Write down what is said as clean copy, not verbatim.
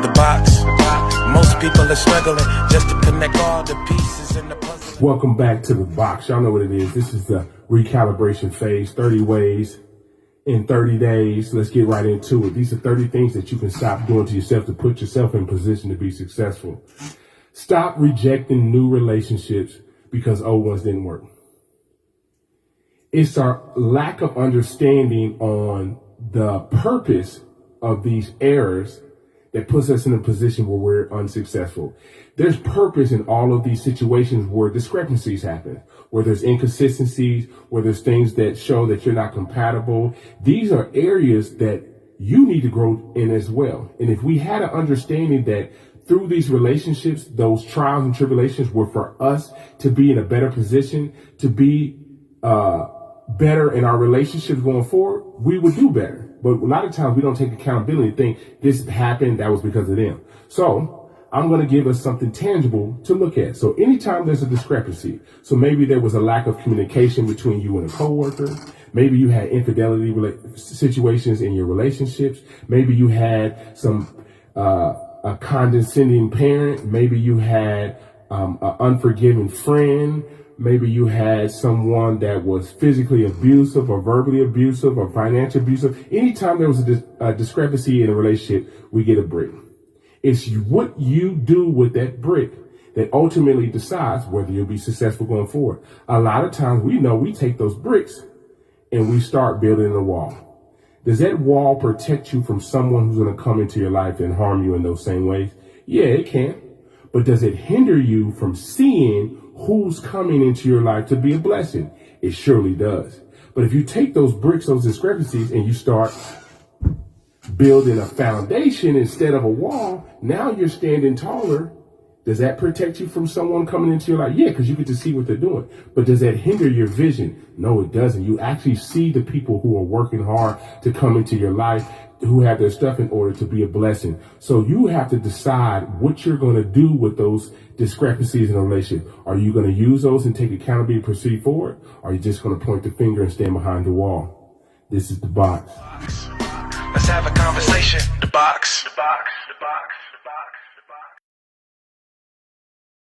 the box. Most people are struggling just to connect all the pieces in the puzzle. Welcome back to the box. Y'all know what it is. This is the recalibration phase, 30 ways in 30 days. Let's get right into it. These are 30 things that you can stop doing to yourself to put yourself in position to be successful. Stop rejecting new relationships because old ones didn't work. It's our lack of understanding on the purpose of these errors that puts us in a position where we're unsuccessful. There's purpose in all of these situations where discrepancies happen, where there's inconsistencies, where there's things that show that you're not compatible. These are areas that you need to grow in as well. And if we had an understanding that through these relationships, those trials and tribulations were for us to be in a better position, to be better in our relationships going forward, we would do better. But a lot of times we don't take accountability and think this happened, that was because of them. So I'm going to give us something tangible to look at. So anytime there's a discrepancy, so maybe there was a lack of communication between you and a coworker. Maybe you had infidelity situations in your relationships. Maybe you had some a condescending parent. Maybe you had an unforgiving friend. Maybe you had someone that was physically abusive or verbally abusive or financially abusive. Anytime there was a discrepancy in a relationship, we get a brick. It's what you do with that brick that ultimately decides whether you'll be successful going forward. A lot of times we take those bricks and we start building a wall. Does that wall protect you from someone who's going to come into your life and harm you in those same ways? Yeah, it can. But does it hinder you from seeing who's coming into your life to be a blessing? It surely does. But if you take those bricks, those discrepancies, and you start building a foundation instead of a wall, now you're standing taller. Does that protect you from someone coming into your life? Yeah, because you get to see what they're doing. But does that hinder your vision? No, it doesn't. You actually see the people who are working hard to come into your life, who have their stuff in order to be a blessing. So you have to decide what you're going to do with those discrepancies in a relationship. Are you going to use those and take accountability and proceed forward? Or are you just going to point the finger and stand behind the wall? This is the box. Let's have a conversation. The box. The box. The box. The box.